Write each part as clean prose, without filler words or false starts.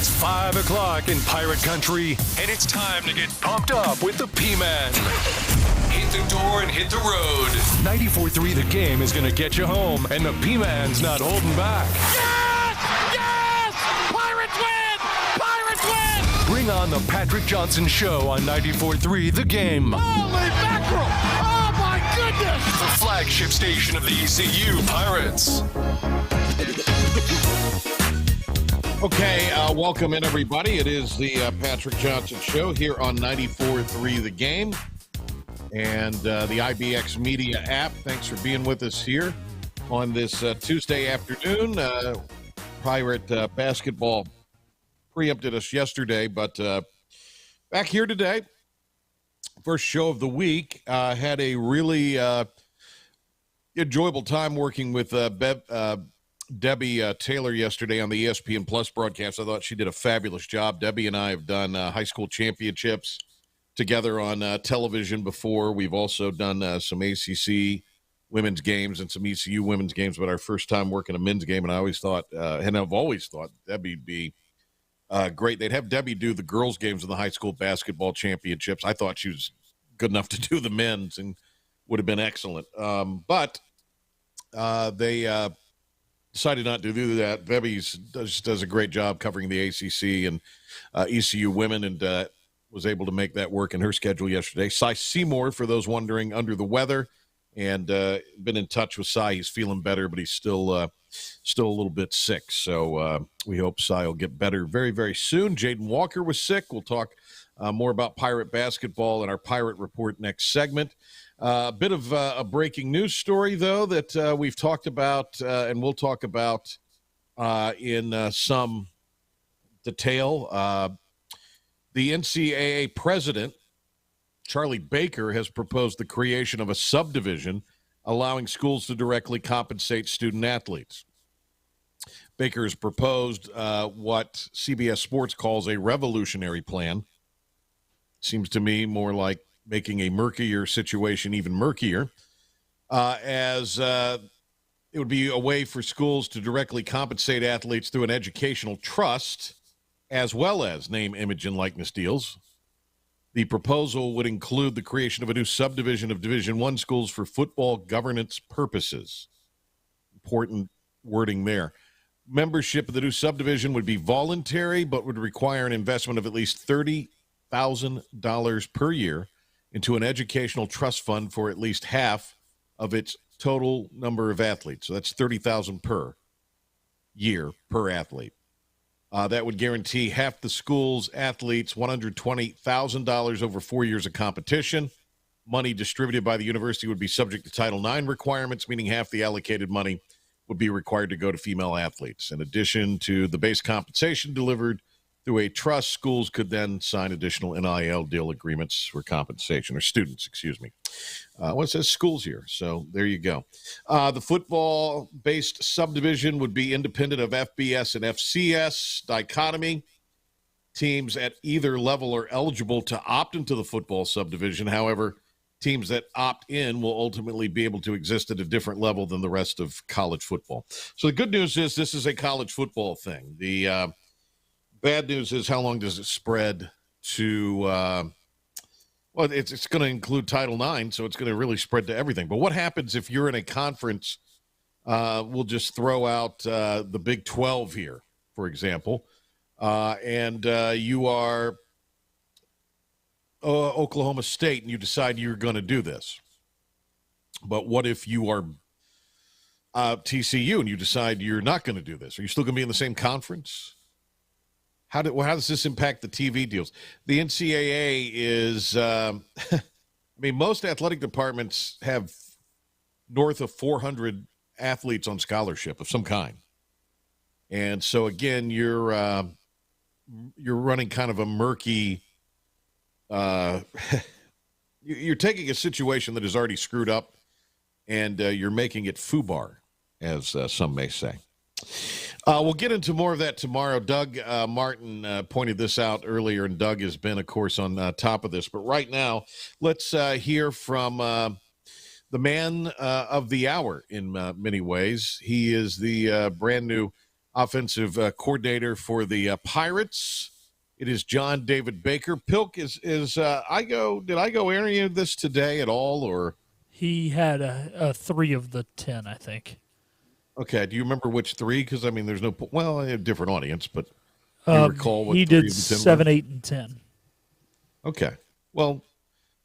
It's 5 o'clock in Pirate Country, and it's time to get pumped up with the P-Man. Hit the door and hit the road. 94.3 The Game is going to get you home, and the P-Man's not holding back. Yes! Yes! Pirates win! Pirates win! Bring on the Patrick Johnson Show on 94.3 The Game. Holy mackerel! Oh, my goodness! The flagship station of the ECU Pirates. Okay, welcome in, everybody. It is the Patrick Johnson Show here on 94.3 The Game and the IBX Media app. Thanks for being with us here on this Tuesday afternoon. Pirate basketball preempted us yesterday, but back here today. First show of the week. Had a really enjoyable time working with Debbie Taylor yesterday on the ESPN Plus broadcast. I thought she did a fabulous job. Debbie and I have done high school championships together on television before. We've also done some ACC women's games and some ECU women's games, but our first time working a men's game, and I always thought, and I've always thought Debbie'd be great. They'd have Debbie do the girls' games in the high school basketball championships. I thought she was good enough to do the men's and would have been excellent. But they decided not to do that. Debbie does a great job covering the ACC and ECU women, and was able to make that work in her schedule yesterday. Cy Seymour, for those wondering, under the weather, and been in touch with Cy. He's feeling better, but he's still a little bit sick. So we hope Cy will get better very, very soon. Jaden Walker was sick. We'll talk more about Pirate basketball in our Pirate Report next segment. A bit of a breaking news story, though, that we've talked about and we'll talk about in some detail. The NCAA president, Charlie Baker, has proposed the creation of a subdivision allowing schools to directly compensate student athletes. Baker has proposed what CBS Sports calls a revolutionary plan. Seems to me more like making a murkier situation even murkier, as it would be a way for schools to directly compensate athletes through an educational trust, as well as name, image, and likeness deals. The proposal would include the creation of a new subdivision of Division I schools for football governance purposes. Important wording there. Membership of the new subdivision would be voluntary, but would require an investment of at least $30,000 per year into an educational trust fund for at least half of its total number of athletes. So that's $30,000 per year per athlete. That would guarantee half the school's athletes $120,000 over 4 years of competition. Money distributed by the university would be subject to Title IX requirements, meaning half the allocated money would be required to go to female athletes. In addition to the base compensation delivered through a trust, schools could then sign additional NIL deal agreements for compensation, or students, excuse me. Well, it says schools here, so there you go. The football-based subdivision would be independent of FBS and FCS dichotomy. Teams at either level are eligible to opt into the football subdivision. However, teams that opt in will ultimately be able to exist at a different level than the rest of college football. So the good news is this is a college football thing. The bad news is, how long does it spread to well, it's going to include Title IX, so it's going to really spread to everything. But what happens if you're in a conference? We'll just throw out the Big 12 here, for example, and you are Oklahoma State, and you decide you're going to do this. But what if you are TCU and you decide you're not going to do this? Are you still going to be in the same conference? How does this impact the TV deals? The NCAA is, I mean, most athletic departments have north of 400 athletes on scholarship of some kind. And so, again, you're running kind of a murky, you're taking a situation that is already screwed up, and you're making it FUBAR, as some may say. We'll get into more of that tomorrow. Doug Martin pointed this out earlier, and Doug has been, of course, on top of this. But right now, let's hear from the man of the hour in many ways. He is the brand new offensive coordinator for the Pirates. It is John David Baker. Pilk, did I go airing this today at all, or? He had a 3 of the 10, I think. Okay, do you remember which 3? Because, I mean, there's no, well, a different audience, but do you recall what he 3 did of the 10 7, were? 8, and 10. Okay, well,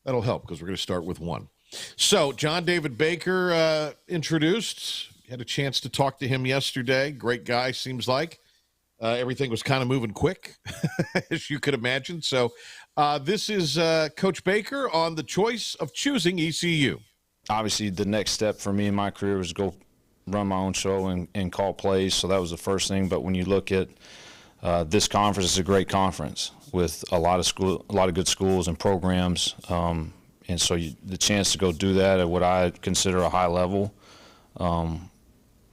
that'll help because we're going to start with 1. So, John David Baker introduced. Had a chance to talk to him yesterday. Great guy, seems like. Everything was kind of moving quick, as you could imagine. So, this is Coach Baker on the choice of choosing ECU. Obviously, the next step for me in my career was to go run my own show and call plays. So that was the first thing. But when you look at this conference, it's a great conference with a lot of good schools and programs. And so the chance to go do that at what I consider a high level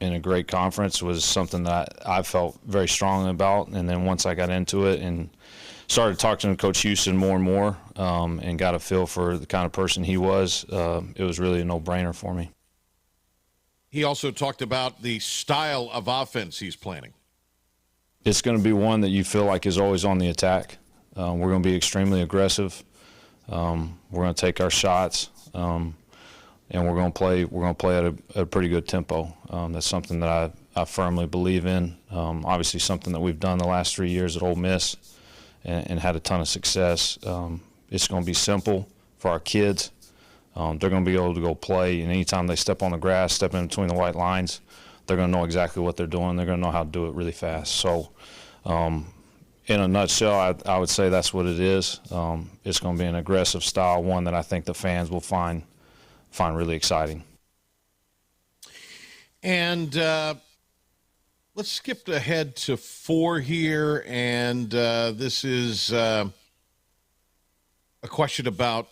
in a great conference was something that I felt very strongly about. And then once I got into it and started talking to Coach Houston more and more and got a feel for the kind of person he was, it was really a no-brainer for me. He also talked about the style of offense he's planning. It's going to be one that you feel like is always on the attack. We're going to be extremely aggressive. We're going to take our shots, and we're going to play at a pretty good tempo. That's something that I firmly believe in. Obviously, something that we've done the last 3 years at Ole Miss and had a ton of success. It's going to be simple for our kids. They're going to be able to go play, and anytime they step on the grass, step in between the white lines, they're going to know exactly what they're doing. They're going to know how to do it really fast. So, in a nutshell, I would say that's what it is. It's going to be an aggressive style, one that I think the fans will find really exciting. And let's skip ahead to 4 here, and this is a question about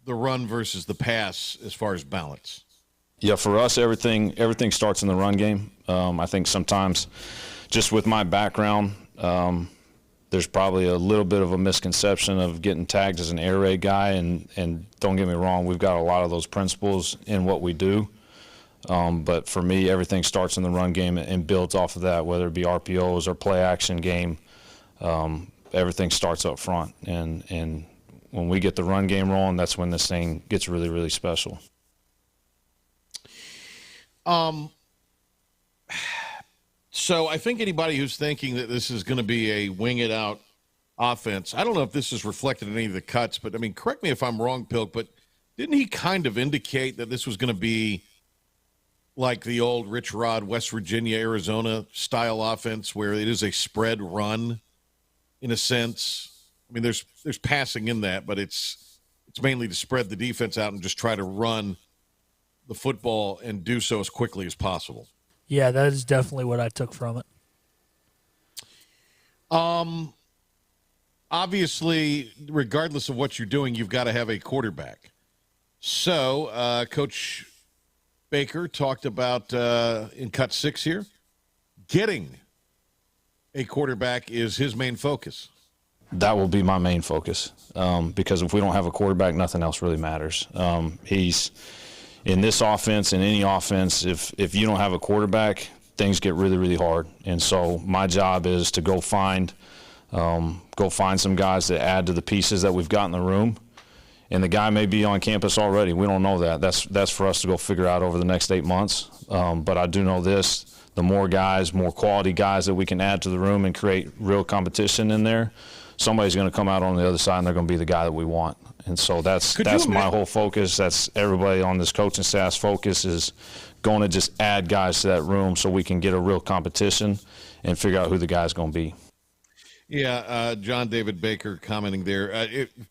the run versus the pass as far as balance. Yeah, for us, everything starts in the run game. I think sometimes, just with my background, there's probably a little bit of a misconception of getting tagged as an air raid guy, and don't get me wrong, we've got a lot of those principles in what we do. But for me, everything starts in the run game and builds off of that, whether it be RPOs or play action game. Everything starts up front, and when we get the run game rolling, that's when this thing gets really, really special. So I think anybody who's thinking that this is going to be a wing it out offense, I don't know if this is reflected in any of the cuts, but I mean, correct me if I'm wrong, Pilk, but didn't he kind of indicate that this was going to be like the old Rich Rod, West Virginia, Arizona style offense where it is a spread run in a sense? I mean, there's passing in that, but it's mainly to spread the defense out and just try to run the football and do so as quickly as possible. Yeah, that is definitely what I took from it. Obviously, regardless of what you're doing, you've got to have a quarterback. So, Coach Baker talked about, in cut 6 here, getting a quarterback is his main focus. That will be my main focus because if we don't have a quarterback, nothing else really matters. He's in this offense, in any offense, if you don't have a quarterback, things get really, really hard. And so my job is to go find some guys that add to the pieces that we've got in the room. And the guy may be on campus already. We don't know that. That's for us to go figure out over the next 8 months. But I do know this. The more guys, more quality guys that we can add to the room and create real competition in there, somebody's going to come out on the other side and they're going to be the guy that we want. And so that's my whole focus. That's everybody on this coaching staff's focus is going to just add guys to that room so we can get a real competition and figure out who the guy's going to be. Yeah, John David Baker commenting there.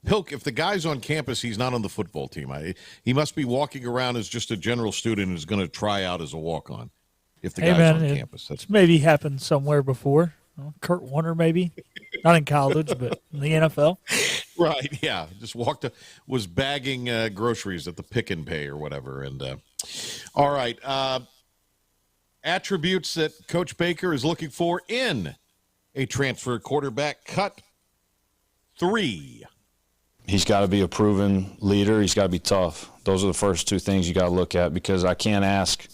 Pilk, if the guy's on campus, he's not on the football team. He must be walking around as just a general student and is going to try out as a walk-on if the guy's on campus. That's maybe happened somewhere before. Kurt Warner, maybe. Not in college, but in the NFL. Right, yeah. Just was bagging groceries at the Pick and Pay or whatever. And all right. Attributes that Coach Baker is looking for in a transfer quarterback. Cut 3. He's got to be a proven leader. He's got to be tough. Those are the first 2 things you got to look at because I can't ask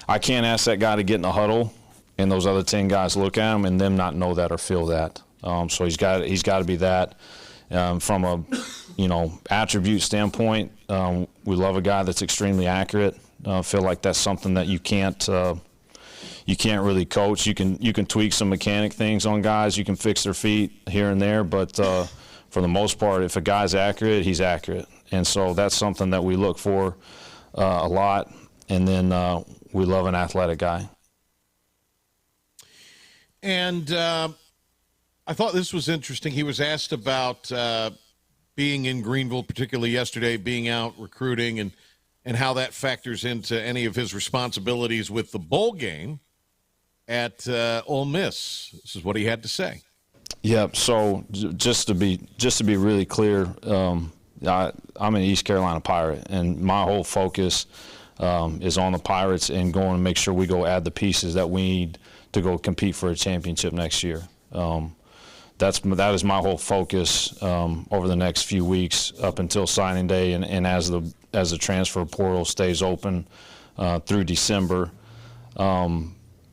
that guy to get in a huddle and those other 10 guys look at him and them not know that or feel that. So he's got to be that. From a attribute standpoint, we love a guy that's extremely accurate. Feel like that's something that you can't really coach. You can tweak some mechanic things on guys. You can fix their feet here and there, but for the most part, if a guy's accurate, he's accurate. And so that's something that we look for a lot. And then we love an athletic guy. And I thought this was interesting. He was asked about being in Greenville, particularly yesterday, being out recruiting, and how that factors into any of his responsibilities with the bowl game at Ole Miss. This is what he had to say. Yeah. So just to be really clear, I'm an East Carolina Pirate, and my whole focus is on the Pirates and going to make sure we go add the pieces that we need to go compete for a championship next year. That is my whole focus over the next few weeks up until signing day, and as the transfer portal stays open through December.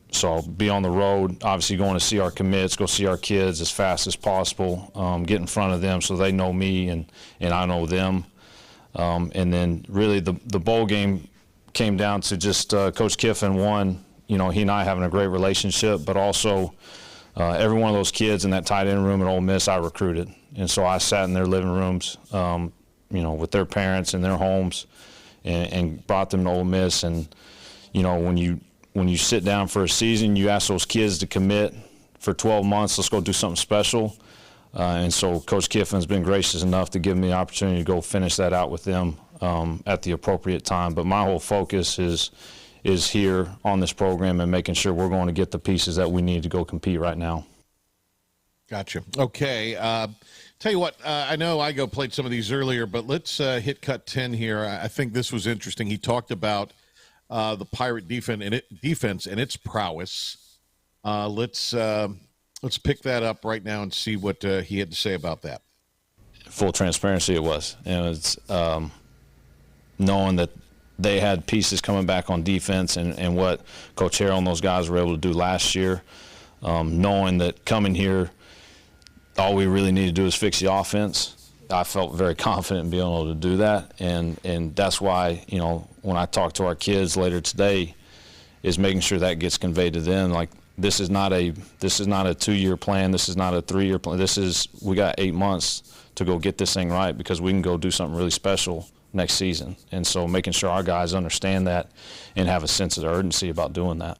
So I'll be on the road, obviously going to see our commits, go see our kids as fast as possible, get in front of them so they know me and I know them. And then really the bowl game came down to just Coach Kiffin, one, he and I having a great relationship, but also every one of those kids in that tight end room at Ole Miss I recruited. And so I sat in their living rooms, with their parents in their homes and brought them to Ole Miss. And, when you sit down for a season, you ask those kids to commit for 12 months, let's go do something special. And so Coach Kiffin's been gracious enough to give me the opportunity to go finish that out with them at the appropriate time. But my whole focus is here on this program and making sure we're going to get the pieces that we need to go compete right now. Gotcha. Okay. Tell you what, I know Igo played some of these earlier, but let's hit cut 10 here. I think this was interesting. He talked about the Pirate defense and its prowess. Let's pick that up right now and see what he had to say about that. Full transparency, it was. And it's knowing that they had pieces coming back on defense and what Coach Harrell and those guys were able to do last year, knowing that coming here, all we really need to do is fix the offense. I felt very confident in being able to do that, and that's why, when I talk to our kids later today, is making sure that gets conveyed to them. Like, this is not a 2-year plan. This is not a 3-year plan. We got 8 months to go get this thing right because we can go do something really special next season. And so making sure our guys understand that and have a sense of urgency about doing that.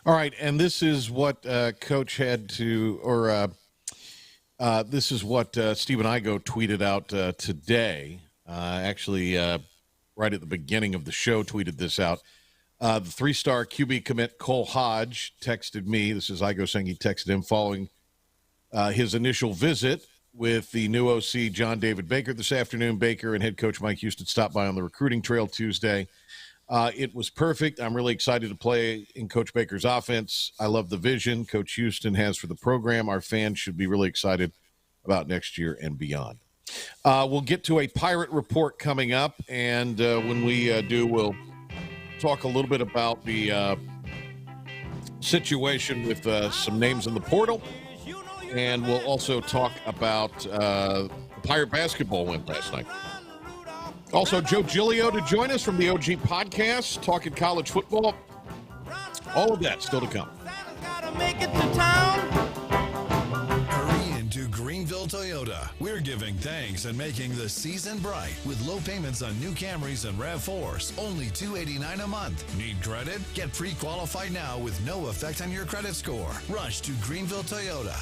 All right, and this is what Coach had to, or this is what Stephen Igo tweeted out today. Actually, right at the beginning of the show, tweeted this out. The 3-star QB commit Cole Hodge texted me. This is Igo saying he texted him following his initial visit with the new OC, John David Baker, this afternoon. Baker and head coach Mike Houston stopped by on the recruiting trail Tuesday. It was perfect. I'm really excited to play in Coach Baker's offense. I love the vision Coach Houston has for the program. Our fans should be really excited about next year and beyond. We'll get to a Pirate report coming up, and when we do, we'll talk a little bit about the situation with some names in the portal, and we'll also talk about the Pirate basketball win last night. Also, Joe Giglio to join us from the OG Podcast, talking college football. All of that still to come. Hurry into Greenville Toyota. We're giving thanks and making the season bright with low payments on new Camrys and RAV4s, only $289 a month. Need credit? Get pre-qualified now with no effect on your credit score. Rush to Greenville Toyota.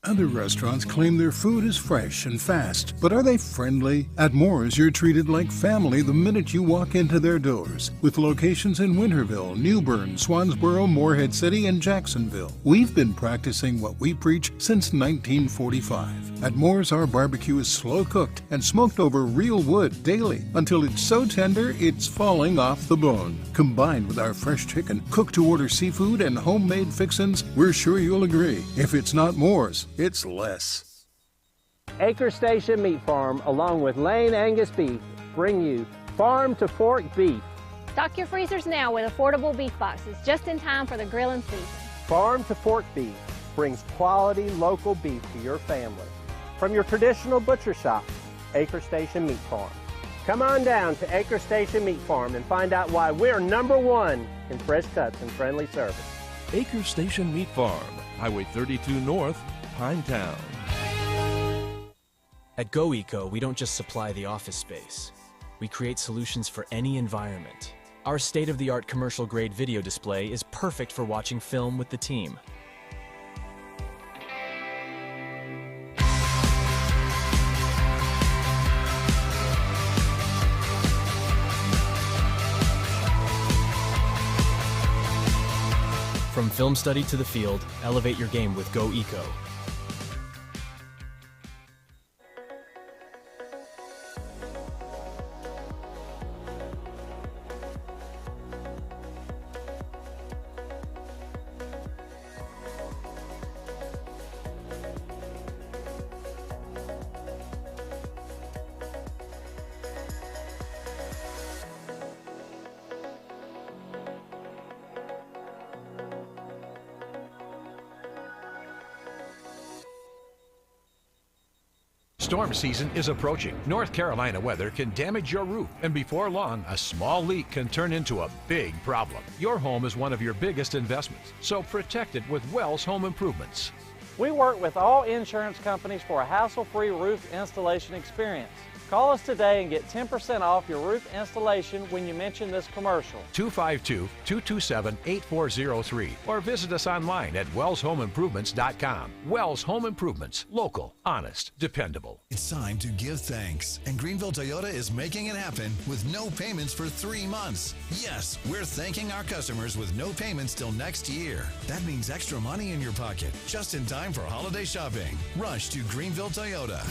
Other restaurants claim their food is fresh and fast, but are they friendly? At Moore's, you're treated like family the minute you walk into their doors. With locations in Winterville, New Bern, Swansboro, Morehead City, and Jacksonville. We've been practicing what we preach since 1945. At Moore's, our barbecue is slow cooked and smoked over real wood daily until it's so tender it's falling off the bone. Combined with our fresh chicken, cooked-to-order seafood, and homemade fixins, we're sure you'll agree. If it's not Moore's, it's less. Acre Station Meat Farm, along with Lane Angus Beef, bring you farm to fork beef. Stock your freezers now with affordable beef boxes just in time for the grilling season. Farm to Fork Beef brings quality local beef to your family. From your traditional butcher shop, Acre Station Meat Farm. Come on down to Acre Station Meat Farm and find out why we're #1 in fresh cuts and friendly service. Acre Station Meat Farm, Highway 32 North, Pinetown. At GoEco, we don't just supply the office space. We create solutions for any environment. Our state-of-the-art commercial-grade video display is perfect for watching film with the team. From film study to the field, elevate your game with GoEco. Storm season is approaching. North Carolina weather can damage your roof, and before long, a small leak can turn into a big problem. Your home is one of your biggest investments, so protect it with Wells Home Improvements. We work with all insurance companies for a hassle-free roof installation experience. Call us today and get 10% off your roof installation when you mention this commercial. 252-227-8403 or visit us online at wellshomeimprovements.com. Wells Home Improvements. Local, honest, dependable. It's time to give thanks, and Greenville Toyota is making it happen with no payments for 3 months. Yes, we're thanking our customers with no payments till next year. That means extra money in your pocket, just in time for holiday shopping. Rush to Greenville Toyota.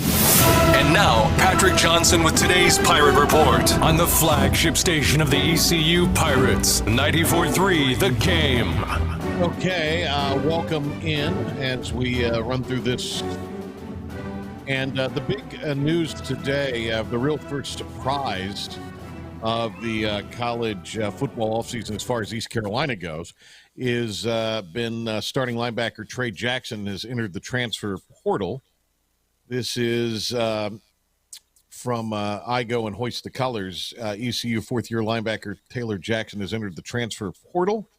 And now, Patrick Johnson with today's Pirate Report on the flagship station of the ECU Pirates, 94.3 The Game. Okay, welcome in as we run through this. And the big news today, the real first surprise of the college football offseason as far as East Carolina goes, is been starting linebacker Trey Jackson has entered the transfer portal. This is from I Go and Hoist the Colors. ECU fourth-year linebacker Taylor Jackson has entered the transfer portal.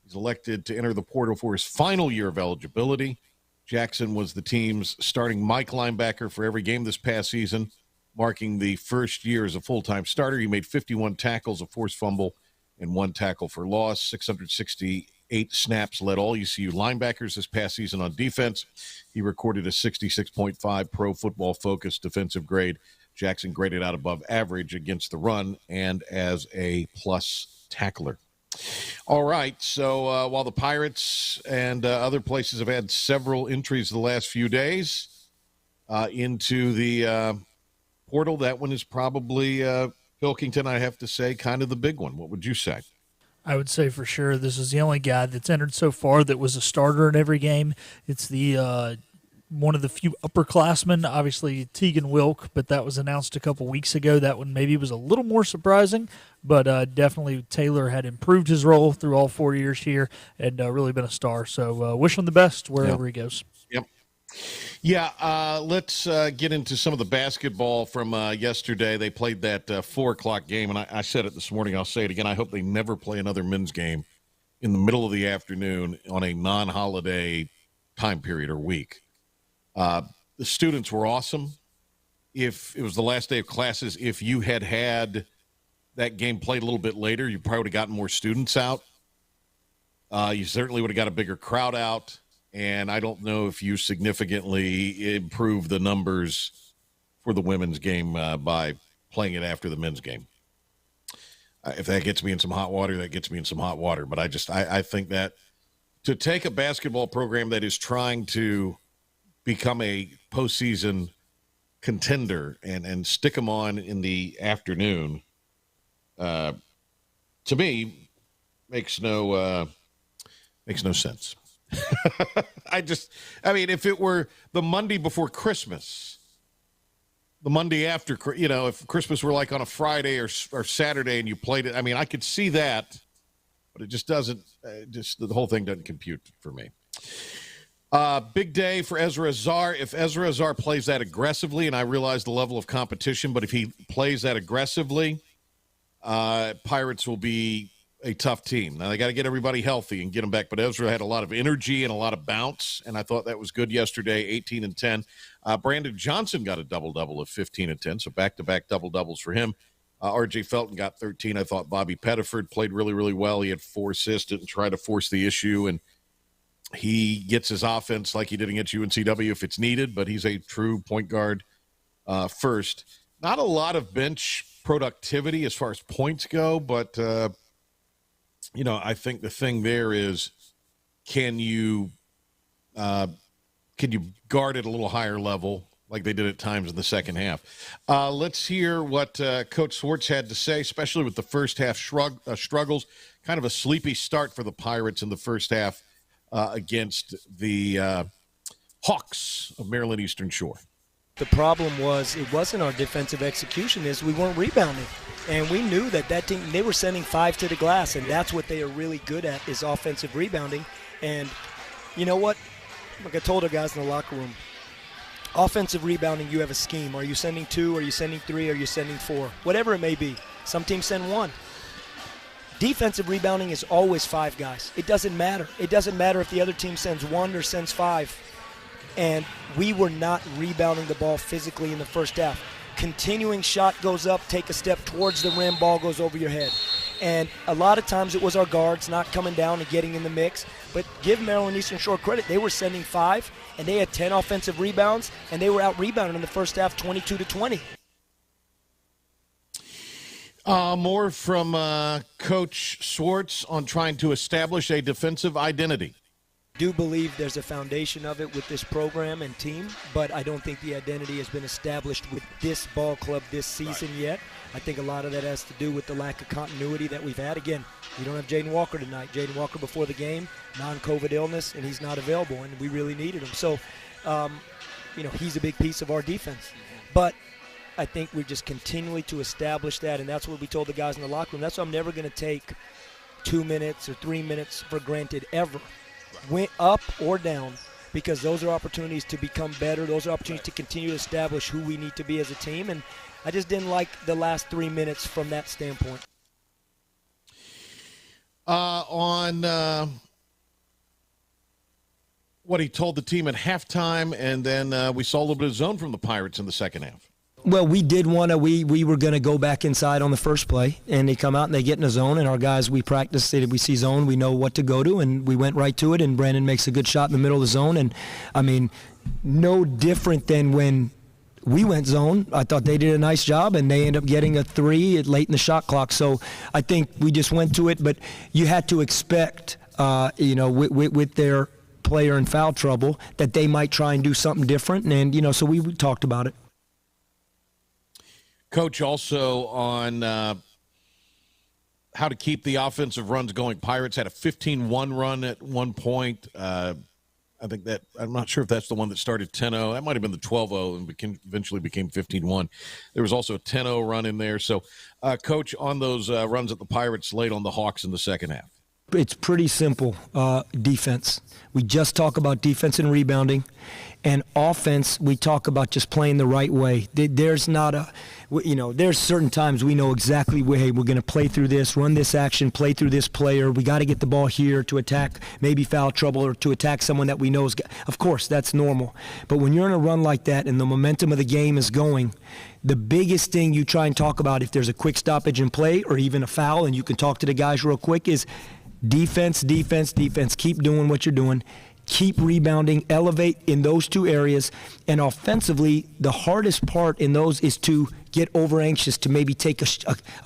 He's elected to enter the portal for his final year of eligibility. Jackson was the team's starting Mike linebacker for every game this past season, marking the first year as a full-time starter. He made 51 tackles, a forced fumble, and 1 tackle for loss. 668 snaps, led all ECU linebackers this past season on defense. He recorded a 66.5 Pro Football Focus defensive grade. Jackson graded out above average against the run and as a plus tackler. All right, so while the Pirates and other places have had several entries the last few days into the portal, that one is probably Pilkington, I have to say, kind of the big one. What would you say? I would say for sure this is the only guy that's entered so far that was a starter in every game. It's the one of the few upperclassmen, obviously Tegan Wilk, but that was announced a couple weeks ago. That one maybe was a little more surprising, but definitely Taylor had improved his role through all 4 years here and really been a star. So wish him the best wherever he goes. Yep. Yeah, let's get into some of the basketball from yesterday. They played that 4 o'clock game, and I said it this morning. I'll say it again. I hope they never play another men's game in the middle of the afternoon on a non-holiday time period or week. The students were awesome. If it was the last day of classes, if you had that game played a little bit later, you probably would have gotten more students out. You certainly would have got a bigger crowd out. And I don't know if you significantly improved the numbers for the women's game by playing it after the men's game. If that gets me in some hot water, that gets me in some hot water. But I think that to take a basketball program that is trying to become a postseason contender and stick them on in the afternoon, to me, makes no sense. I mean, if it were the Monday before Christmas, the Monday after, if Christmas were like on a Friday or Saturday and you played it, I mean, I could see that, but it just doesn't, the whole thing doesn't compute for me. Big day for Ezra Azar. If Ezra Azar plays that aggressively, and I realize the level of competition, but if he plays that aggressively, Pirates will be a tough team. Now, they got to get everybody healthy and get them back, but Ezra had a lot of energy and a lot of bounce, and I thought that was good yesterday, 18 and 10. Brandon Johnson got a double-double of 15 and 10, so back-to-back double-doubles for him. R.J. Felton got 13. I thought Bobby Pettiford played really, really well. He had 4 assists and tried to force the issue, and he gets his offense like he did against UNCW if it's needed, but he's a true point guard first. Not a lot of bench productivity as far as points go, but, I think the thing there is can you guard at a little higher level like they did at times in the second half? Let's hear what Coach Swartz had to say, especially with the first half struggles. Kind of a sleepy start for the Pirates in the first half against the Hawks of Maryland Eastern Shore. The problem was it wasn't our defensive execution, is we weren't rebounding. And we knew that team, they were sending 5 to the glass, and that's what they are really good at, is offensive rebounding. And you know what? Like I told our guys in the locker room, offensive rebounding, you have a scheme. Are you sending 2? Are you sending 3? Are you sending 4? Whatever it may be. Some teams send 1. Defensive rebounding is always 5 guys. It doesn't matter. It doesn't matter if the other team sends 1 or sends 5. And we were not rebounding the ball physically in the first half. Continuing shot goes up, take a step towards the rim, ball goes over your head. And a lot of times it was our guards not coming down and getting in the mix. But give Maryland Eastern Shore credit. They were sending 5, and they had 10 offensive rebounds, and they were out-rebounded in the first half 22-20. More from Coach Swartz on trying to establish a defensive identity. I do believe there's a foundation of it with this program and team, but I don't think the identity has been established with this ball club this season yet. I think a lot of that has to do with the lack of continuity that we've had. Again, we don't have Jaden Walker tonight. Jaden Walker before the game, non-COVID illness, and he's not available, and we really needed him. So, he's a big piece of our defense. But I think we're just continually to establish that, and that's what we told the guys in the locker room. That's why I'm never going to take 2 minutes or 3 minutes for granted ever. Went up or down, because those are opportunities to become better. Those are opportunities to continue to establish who we need to be as a team, and I just didn't like the last 3 minutes from that standpoint. On what he told the team at halftime, and then we saw a little bit of zone from the Pirates in the second half. Well, we did want to. We were going to go back inside on the first play, and they come out and they get in a zone, and our guys, we practice, say that we see zone, we know what to go to, and we went right to it, and Brandon makes a good shot in the middle of the zone, and, I mean, no different than when we went zone. I thought they did a nice job, and they ended up getting a 3 late in the shot clock, so I think we just went to it, but you had to expect, with their player in foul trouble, that they might try and do something different, and, so we talked about it. Coach, also on how to keep the offensive runs going. Pirates had a 15-1 run at one point. I think that – I'm not sure if that's the one that started 10-0. That might have been the 12-0 and eventually became 15-1. There was also a 10-0 run in there. So, Coach, on those runs that the Pirates laid on the Hawks in the second half. It's pretty simple, defense. We just talk about defense and rebounding. And offense, we talk about just playing the right way. There's not a, there's certain times we know exactly, hey, we're going to play through this, run this action, play through this player. We got to get the ball here to attack maybe foul trouble or to attack someone that we know is, of course, that's normal. But when you're in a run like that and the momentum of the game is going, the biggest thing you try and talk about if there's a quick stoppage in play or even a foul, and you can talk to the guys real quick, is defense, defense, defense. Keep doing what you're doing. Keep rebounding, elevate in those 2 areas. And offensively, the hardest part in those is to get over anxious, to maybe take a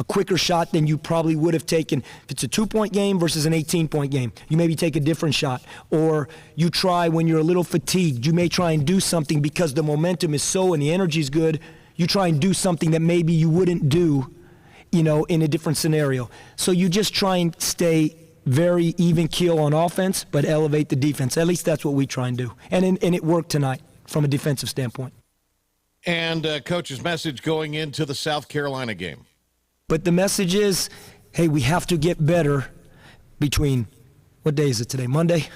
quicker shot than you probably would have taken. If it's a 2-point game versus an 18-point game, you maybe take a different shot. Or you try when you're a little fatigued, you may try and do something because the momentum is so and the energy's good, you try and do something that maybe you wouldn't do, in a different scenario. So you just try and stay very even keel on offense, but elevate the defense. At least that's what we try and do. And it worked tonight from a defensive standpoint. And Coach's message going into the South Carolina game. But the message is, hey, we have to get better between, what day is it today, Monday?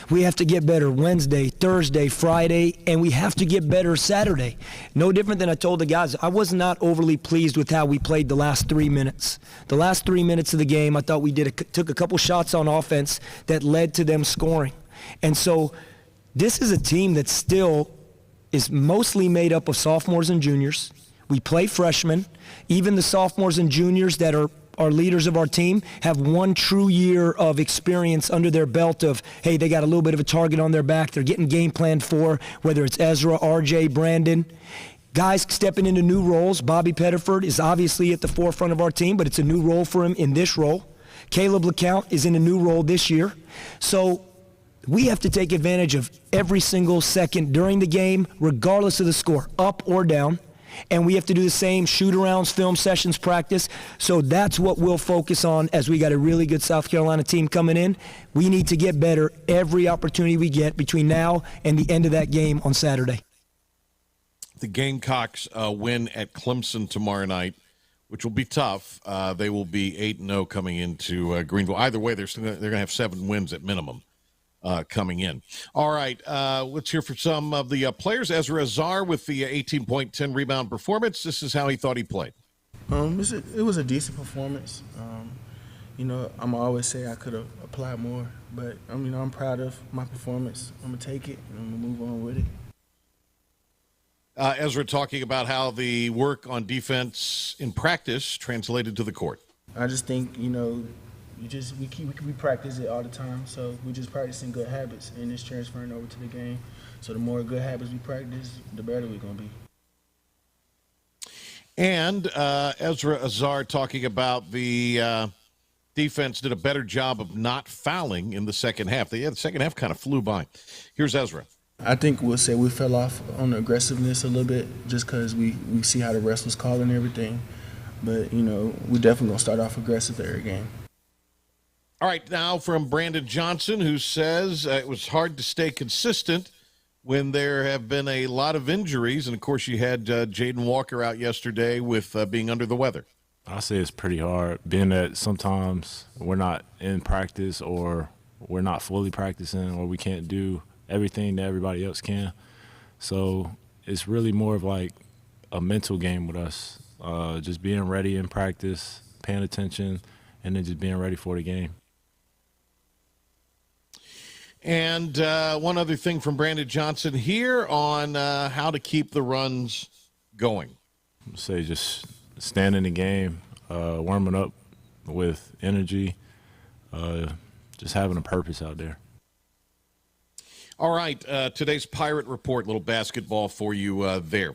We have to get better Wednesday, Thursday, Friday, and we have to get better Saturday. No different than I told the guys. I was not overly pleased with how we played the last 3 minutes. The last 3 minutes of the game, I thought we took a couple shots on offense that led to them scoring. And so this is a team that still is mostly made up of sophomores and juniors. We play freshmen. Even the sophomores and juniors that are leaders of our team have one true year of experience under their belt of, hey, they got a little bit of a target on their back. They're getting game planned for, whether it's Ezra, RJ, Brandon. Guys stepping into new roles. Bobby Pettiford is obviously at the forefront of our team, but it's a new role for him in this role. Caleb LeCount is in a new role this year. So we have to take advantage of every single second during the game, regardless of the score, up or down. And we have to do the same shoot-arounds, film sessions, practice. So that's what we'll focus on as we got a really good South Carolina team coming in. We need to get better every opportunity we get between now and the end of that game on Saturday. The Gamecocks win at Clemson tomorrow night, which will be tough. They will be 8-0 coming into Greenville. Either way, they're going to have 7 wins at minimum. Coming in. All right, let's hear from some of the players. Ezra Azar with the 18.10 rebound performance. This is how he thought he played. It was a decent performance. I'm always say I could have applied more, but I'm proud of my performance. I'm gonna take it and I'm gonna move on with it. Ezra talking about how the work on defense in practice translated to the court. I just think we practice it all the time, so we just practicing good habits, and it's transferring over to the game. So the more good habits we practice, the better we're going to be. And Ezra Azar talking about the defense did a better job of not fouling in the second half. The second half kind of flew by. Here's Ezra. I think we'll say we fell off on the aggressiveness a little bit just because we see how the rest was calling and everything. But, we definitely going to start off aggressive every game. All right, now from Brandon Johnson, who says it was hard to stay consistent when there have been a lot of injuries. And, of course, you had Jaden Walker out yesterday with being under the weather. I say it's pretty hard, being that sometimes we're not in practice or we're not fully practicing or we can't do everything that everybody else can. So it's really more of like a mental game with us, just being ready in practice, paying attention, and then just being ready for the game. And one other thing from Brandon Johnson here on how to keep the runs going. I'd say just stand in the game, warming up with energy, just having a purpose out there. All right, today's Pirate Report, little basketball for you there.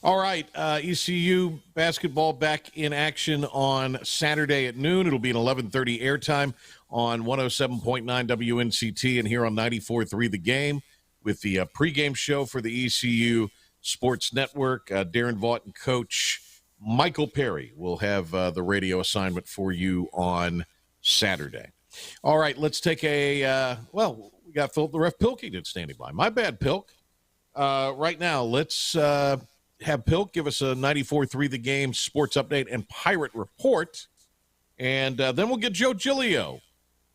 All right, ECU basketball back in action on Saturday at noon. It'll be an 11:30 airtime on 107.9 WNCT and here on 94.3 The Game with the pregame show for the ECU Sports Network. Darren Vaught and Coach Michael Perry will have the radio assignment for you on Saturday. All right, let's take a, we got Philip the Ref Pilkington standing by. My bad, Pilk. Right now, let's have Pilk give us a 94.3 The Game sports update and Pirate Report. And then we'll get Joe Giglio.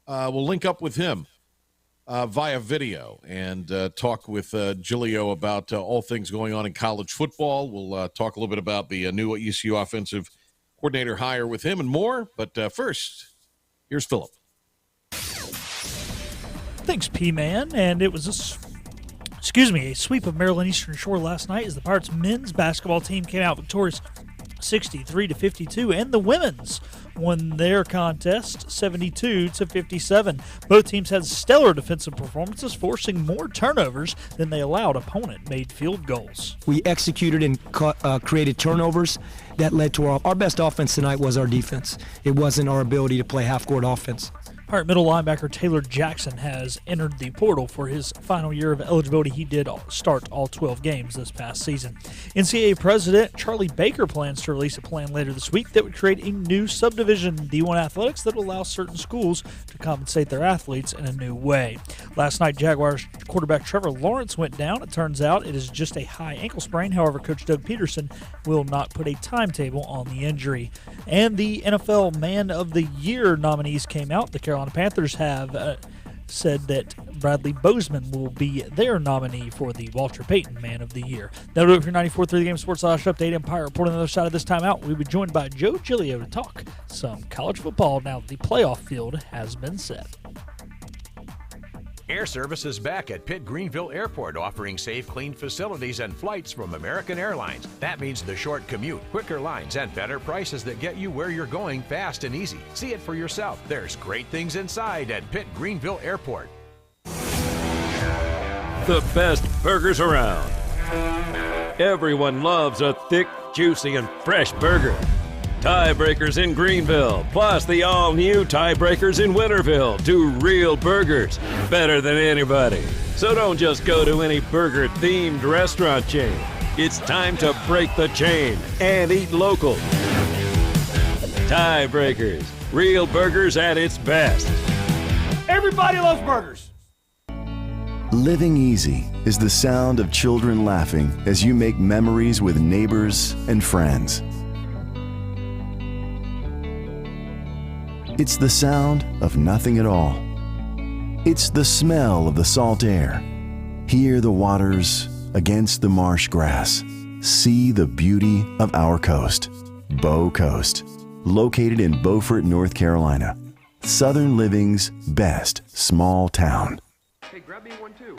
We'll link up with him via video and talk with Giglio about all things going on in college football. We'll talk a little bit about the new ECU offensive coordinator hire with him and more. But first, here's Philip. Thanks, P-Man. And it was a sweep of Maryland Eastern Shore last night as the Pirates men's basketball team came out victorious 63-52, and the women's won their contest 72-57. Both teams had stellar defensive performances, forcing more turnovers than they allowed opponent-made field goals. We executed and created turnovers that led to our best offense tonight was our defense. It wasn't our ability to play half-court offense. Pirate middle linebacker Taylor Jackson has entered the portal for his final year of eligibility. He did start all 12 games this past season. NCAA President Charlie Baker plans to release a plan later this week that would create a new subdivision in D1 athletics that will allow certain schools to compensate their athletes in a new way. Last night, Jaguars quarterback Trevor Lawrence went down. It turns out it is just a high ankle sprain. However, Coach Doug Peterson will not put a timetable on the injury. And the NFL Man of the Year nominees came out. The Carolina Panthers have said that Bradley Bozeman will be their nominee for the Walter Payton Man of the Year. That'll do it for 94.3 The Game Sports Flash Update. Empire Report on the other side of this timeout. We'll be joined by Joe Giglio to talk some college football now that the playoff field has been set. Air Service is back at Pitt Greenville Airport, offering safe, clean facilities and flights from American Airlines. That means the short commute, quicker lines, and better prices that get you where you're going fast and easy. See it for yourself. There's great things inside at Pitt Greenville Airport. The best burgers around. Everyone loves a thick, juicy, and fresh burger. Tiebreakers in Greenville, plus the all-new Tiebreakers in Winterville. Do real burgers better than anybody. So don't just go to any burger-themed restaurant chain. It's time to break the chain and eat local. Tiebreakers, real burgers at its best. Everybody loves burgers. Living easy is the sound of children laughing as you make memories with neighbors and friends. It's the sound of nothing at all. It's the smell of the salt air. Hear the waters against the marsh grass. See the beauty of our coast. Bow Coast, located in Beaufort, North Carolina. Southern living's best small town. Hey, grab me one too.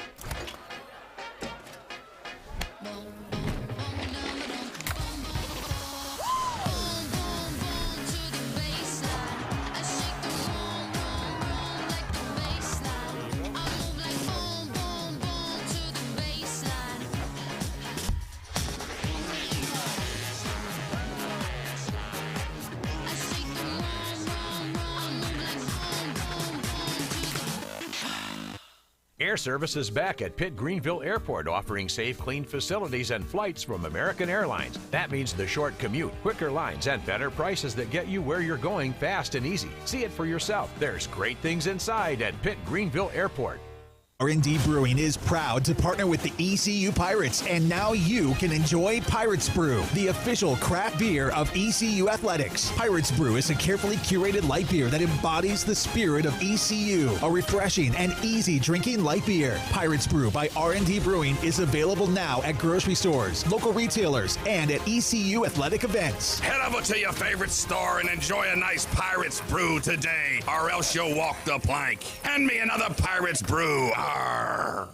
Air Service is back at Pitt Greenville Airport, offering safe, clean facilities and flights from American Airlines. That means the short commute, quicker lines, and better prices that get you where you're going fast and easy. See it for yourself. There's great things inside at Pitt Greenville Airport. R&D Brewing is proud to partner with the ECU Pirates, and now you can enjoy Pirates Brew, the official craft beer of ECU Athletics. Pirates Brew is a carefully curated light beer that embodies the spirit of ECU, a refreshing and easy drinking light beer. Pirates Brew by R&D Brewing is available now at grocery stores, local retailers, and at ECU athletic events. Head over to your favorite store and enjoy a nice Pirates Brew today, or else you'll walk the plank. Hand me another Pirates Brew. Arr.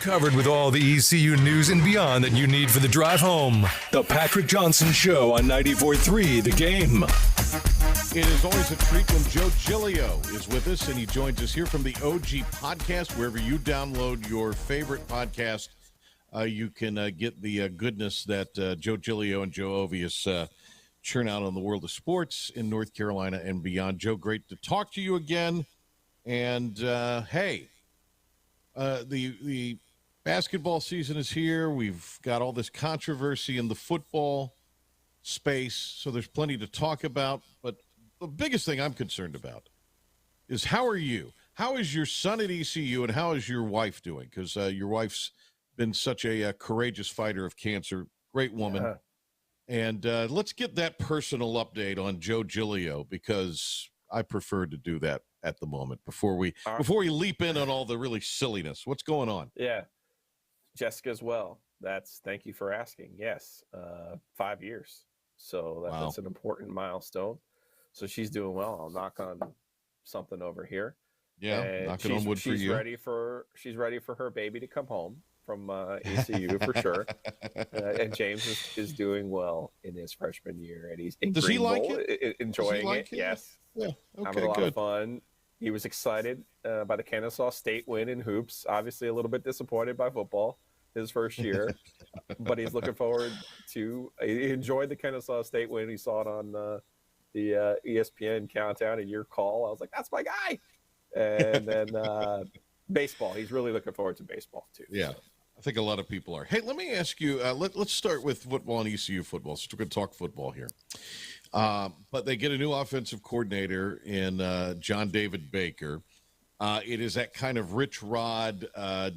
Covered with all the ECU news and beyond that you need for the drive home. The Patrick Johnson Show on 94.3 The Game. It is always a treat when Joe Giglio is with us, and he joins us here from the OG Podcast. Wherever you download your favorite podcast, you can get the goodness that Joe Giglio and Joe Ovius churn out on the world of sports in North Carolina and beyond. Joe, great to talk to you again. And, hey, the basketball season is here. We've got all this controversy in the football space, so there's plenty to talk about. But the biggest thing I'm concerned about is how are you? How is your son at ECU, and how is your wife doing? Because your wife's been such a courageous fighter of cancer, great woman. Yeah. And let's get that personal update on Joe Giglio, because I prefer to do that at the moment before we leap in on all the really silliness. What's going on? Yeah. Jessica's well. Thank you for asking. Yes. 5 years. So that's an important milestone. So she's doing well. I'll knock on something over here. Yeah, and knocking on wood for you. She's ready for her baby to come home from ECU for sure. And James is doing well in his freshman year, and he's in Does he like it? Enjoying like it? Yes. Yeah. Okay, having a lot of fun. He was excited by the Kennesaw State win in hoops. Obviously, a little bit disappointed by football his first year, but he's looking forward to. He enjoyed the Kennesaw State win. He saw it on the ESPN countdown and your call. I was like, "That's my guy." And then baseball. He's really looking forward to baseball too. Yeah. So. I think a lot of people are. Hey, let me ask you. Let's start with football and ECU football. So we're going to talk football here. But they get a new offensive coordinator in John David Baker. It is that kind of Rich Rod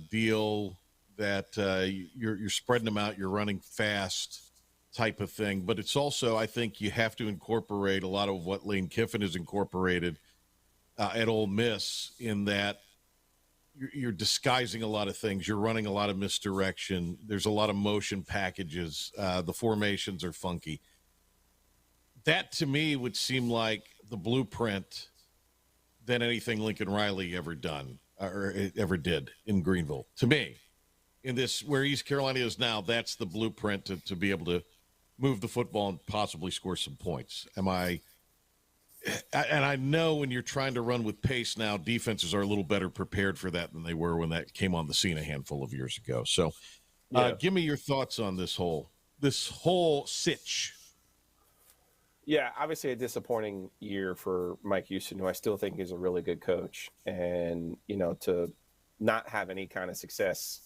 deal that you're spreading them out, you're running fast type of thing. But it's also, I think, you have to incorporate a lot of what Lane Kiffin has incorporated at Ole Miss, in that you're disguising a lot of things. You're running a lot of misdirection. There's a lot of motion packages. The formations are funky. That, to me, would seem like the blueprint than anything Lincoln Riley ever done or ever did in Greenville. To me, in this, where East Carolina is now, that's the blueprint to be able to move the football and possibly score some points. And I know when you're trying to run with pace now, defenses are a little better prepared for that than they were when that came on the scene a handful of years ago. So give me your thoughts on this whole sitch. Yeah, obviously a disappointing year for Mike Houston, who I still think is a really good coach. And, to not have any kind of success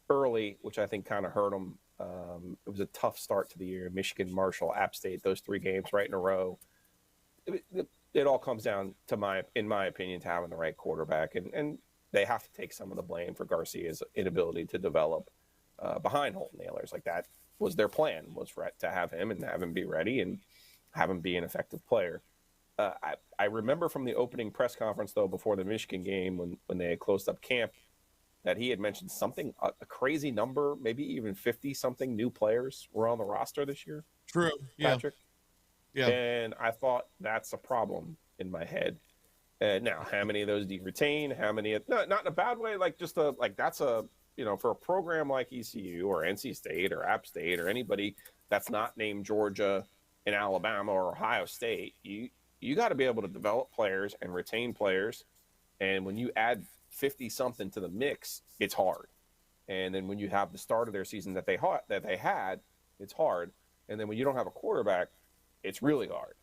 early, which I think kind of hurt him. It was a tough start to the year. Michigan, Marshall, App State, those 3 games right in a row. It all comes down to, in my opinion, to having the right quarterback. And they have to take some of the blame for Garcia's inability to develop behind Holton Nailers. Like, that was their plan, was to have him and have him be ready and have him be an effective player. I remember from the opening press conference, though, before the Michigan game, when they had closed up camp, that he had mentioned something, a crazy number, maybe even 50-something new players were on the roster this year. True, Patrick. Yeah. And I thought, that's a problem in my head. Now, how many of those do you retain? How many? Not in a bad way, that's for a program like ECU or NC State or App State or anybody that's not named Georgia and Alabama or Ohio State, you got to be able to develop players and retain players. And when you add 50-something to the mix, it's hard. And then when you have the start of their season that they had, it's hard. And then when you don't have a quarterback, it's really hard.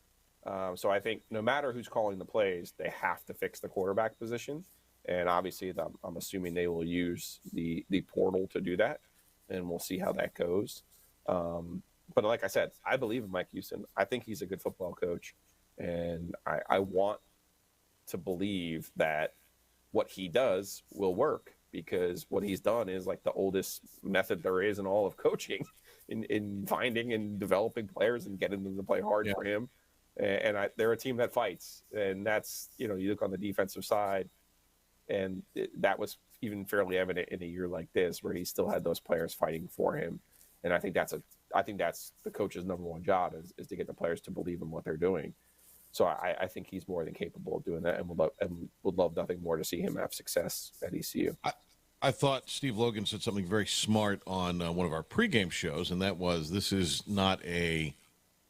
So I think no matter who's calling the plays, they have to fix the quarterback position. And obviously, I'm assuming they will use the portal to do that. And we'll see how that goes. But like I said, I believe in Mike Houston. I think he's a good football coach. And I want to believe that what he does will work, because what he's done is like the oldest method there is in all of coaching in finding and developing players and getting them to play hard for him. And they're a team that fights. And that's, you look on the defensive side, and that was even fairly evident in a year like this, where he still had those players fighting for him. And I think that's the coach's number one job is to get the players to believe in what they're doing. So I think he's more than capable of doing that, and would love nothing more to see him have success at ECU. I thought Steve Logan said something very smart on one of our pregame shows, and that was, this is not a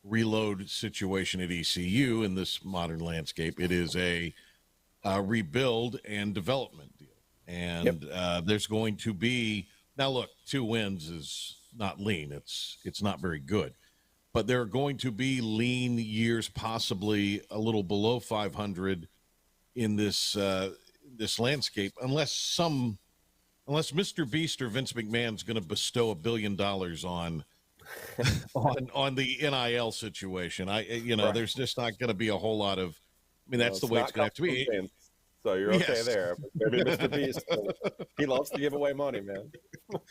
reload situation at ECU in this modern landscape. It is a rebuild and development deal. And there's going to be, now look, 2 wins is not lean. It's not very good. But there are going to be lean years, possibly a little below 500 in this landscape, unless Mr. Beast or Vince McMahon's going to bestow $1 billion on the NIL situation. Right. There's just not going to be a whole lot of. I mean, that's the way it's going to be. So you're okay there. Maybe Mr. Beast, he loves to give away money, man. Well,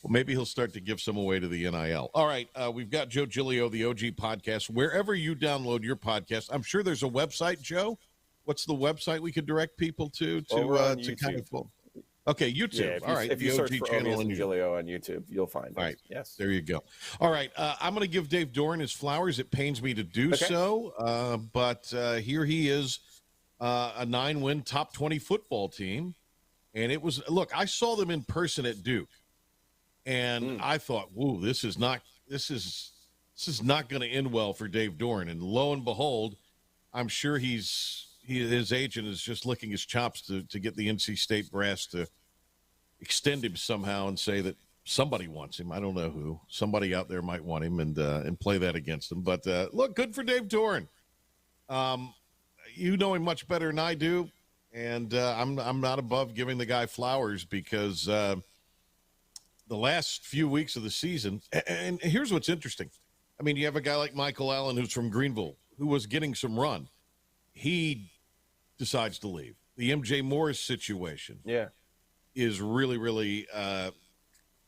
maybe he'll start to give some away to the NIL. All right, we've got Joe Giglio, the OG podcast. Wherever you download your podcast, I'm sure there's a website, Joe. What's the website we could direct people to YouTube. kind of? Okay, YouTube. Yeah, All right, if you the search OG for channel Ovius on and YouTube. Giglio on YouTube, you'll find it. All right. Yes. There you go. All right. I'm going to give Dave Doran his flowers. It pains me to do so, but here he is, a 9-win top 20 football team. And it was, look, I saw them in person at Duke, and I thought, whoa, this is not going to end well for Dave Doran. And lo and behold, I'm sure his agent is just licking his chops to get the NC State brass to extend him somehow and say that somebody wants him. I don't know who. Somebody out there might want him and play that against him. But look, good for Dave Doran. You know him much better than I do, and I'm not above giving the guy flowers because the last few weeks of the season. And here's what's interesting. I mean, you have a guy like Michael Allen who's from Greenville who was getting some run. He decides to leave. The MJ Morris situation. Yeah. Is really, really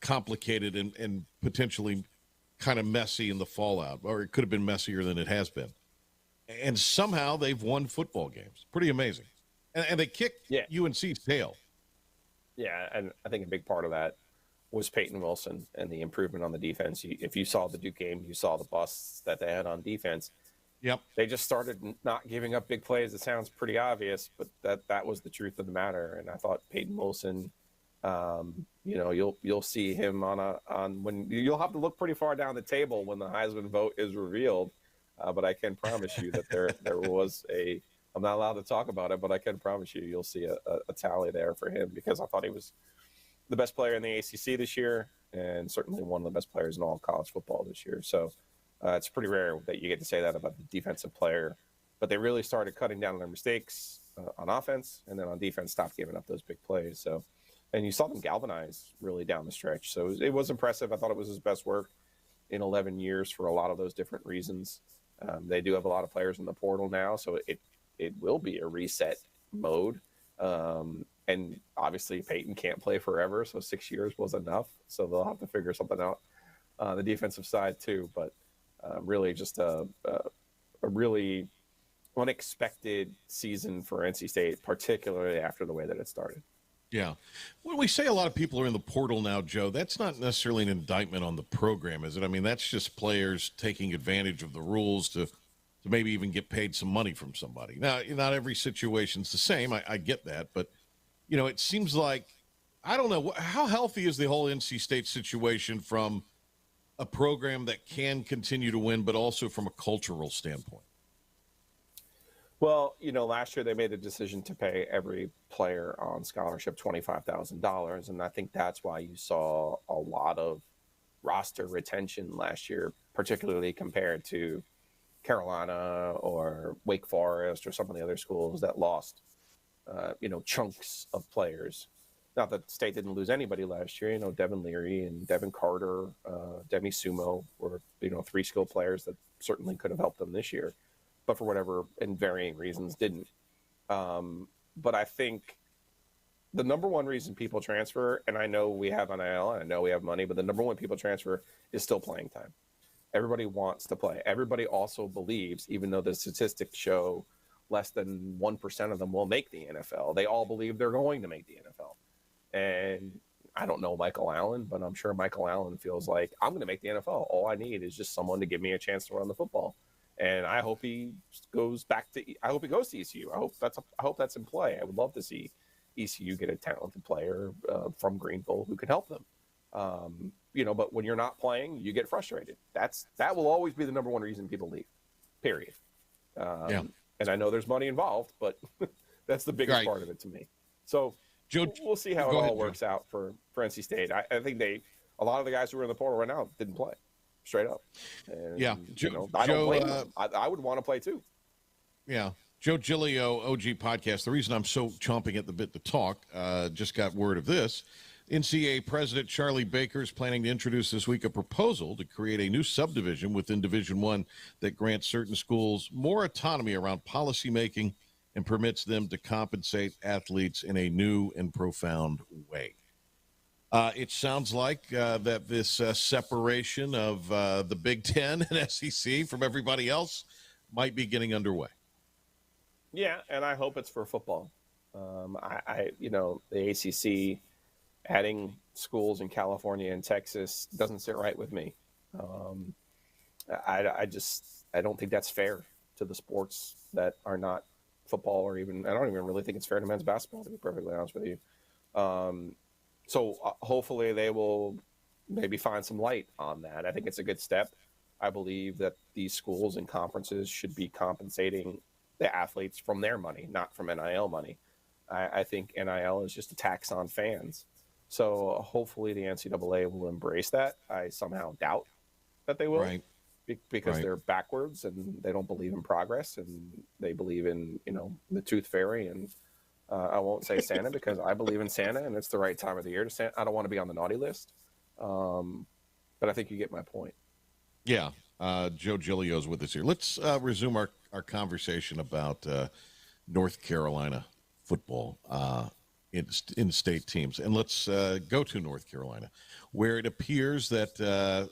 complicated and potentially kind of messy in the fallout, or it could have been messier than it has been. And somehow they've won football games. Pretty amazing. And they kicked UNC's tail. Yeah, and I think a big part of that was Peyton Wilson and the improvement on the defense. If you saw the Duke game, you saw the busts that they had on defense. Yep. They just started not giving up big plays. It sounds pretty obvious, but that was the truth of the matter. And I thought Peyton Wilson, you'll see him on when you'll have to look pretty far down the table when the Heisman vote is revealed. But I can promise you that there was I'm not allowed to talk about it, but I can promise you'll see a tally there for him because I thought he was the best player in the ACC this year and certainly one of the best players in all of college football this year. So it's pretty rare that you get to say that about the defensive player. But they really started cutting down on their mistakes on offense, and then on defense stopped giving up those big plays. So, and you saw them galvanize really down the stretch. So it was impressive. I thought it was his best work in 11 years for a lot of those different reasons. They do have a lot of players in the portal now, so it will be a reset mode. And obviously Peyton can't play forever, so 6 years was enough. So they'll have to figure something out on the defensive side too. But really just a really unexpected season for NC State, particularly after the way that it started. Yeah. When we say a lot of people are in the portal now, Joe, that's not necessarily an indictment on the program, is it? I mean, that's just players taking advantage of the rules to maybe even get paid some money from somebody. Now, not every situation's the same. I get that. But, it seems like, I don't know, how healthy is the whole NC State situation from a program that can continue to win, but also from a cultural standpoint? Well, last year they made a decision to pay every player on scholarship $25,000, and I think that's why you saw a lot of roster retention last year, particularly compared to Carolina or Wake Forest or some of the other schools that lost, chunks of players. Not that State didn't lose anybody last year. Devin Leary and Devin Carter, Demi Sumo were, 3 skilled players that certainly could have helped them this year, but for whatever and varying reasons didn't. But I think the number one reason people transfer, and I know we have NIL and I know we have money, but the number one people transfer is still playing time. Everybody wants to play. Everybody also believes, even though the statistics show less than 1% of them will make the NFL, they all believe they're going to make the NFL. And I don't know Michael Allen, but I'm sure Michael Allen feels like I'm going to make the NFL. All I need is just someone to give me a chance to run the football. And I hope he goes to ECU. I hope that's in play. I would love to see ECU get a talented player from Greenville who can help them. But when you're not playing, you get frustrated. That will always be the number one reason people leave. Period. And I know there's money involved, but that's the biggest part of it to me. So we'll see how it all works out for NC State. I think a lot of the guys who are in the portal right now didn't play. Straight up. And, I don't blame them. I would want to play too. Yeah. Joe Giglio, OG Podcast. The reason I'm so chomping at the bit to talk, just got word of this. NCAA President Charlie Baker is planning to introduce this week a proposal to create a new subdivision within Division I that grants certain schools more autonomy around policymaking and permits them to compensate athletes in a new and profound way. It sounds like that this separation of the Big Ten and SEC from everybody else might be getting underway. Yeah, and I hope it's for football. The ACC adding schools in California and Texas doesn't sit right with me. I don't think that's fair to the sports that are not football, or even, I don't even really think it's fair to men's basketball, to be perfectly honest with you. So hopefully they will maybe find some light on that. I think it's a good step. I believe that these schools and conferences should be compensating the athletes from their money, not from NIL money. I think NIL is just a tax on fans. So hopefully the NCAA will embrace that. I somehow doubt that they will, Right. Because Right. they're backwards and they don't believe in progress, and they believe in, the tooth fairy. And I won't say Santa because I believe in Santa, and it's the right time of the year to Santa. I don't want to be on the naughty list. But I think you get my point. Yeah. Joe Giglio's with us here. Let's resume our conversation about North Carolina football in state teams. And let's go to North Carolina, where it appears that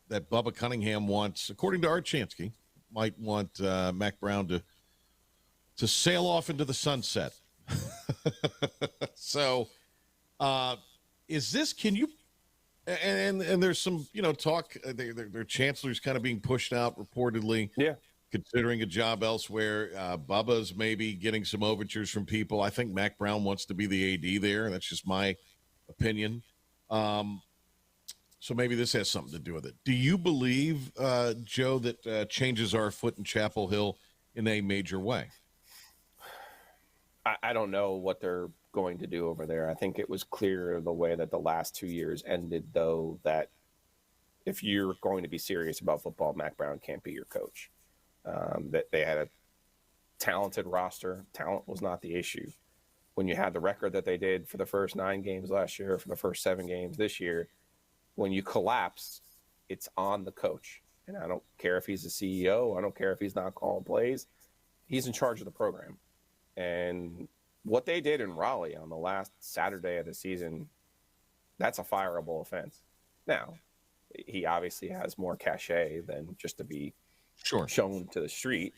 that Bubba Cunningham wants, according to Art Chansky, might want Mac Brown to sail off into the sunset. So is this, can you, and there's some, talk, their chancellor's kind of being pushed out reportedly. Yeah. Considering a job elsewhere. Bubba's maybe getting some overtures from people. I think Mac Brown wants to be the AD there. That's just my opinion. So maybe this has something to do with it. Do you believe, Joe, that changes are afoot in Chapel Hill in a major way? I don't know what they're going to do over there. I think it was clear the way that the last 2 years ended, though, that if you're going to be serious about football, Mac Brown can't be your coach. That they had a talented roster. Talent was not the issue. When you had the record that they did for the first 9 games last year, for the first 7 games this year, when you collapse, it's on the coach. And I don't care if he's the CEO. I don't care if he's not calling plays. He's in charge of the program. And what they did in Raleigh on the last Saturday of the season, that's a fireable offense. Now, he obviously has more cachet than just to be shown to the street.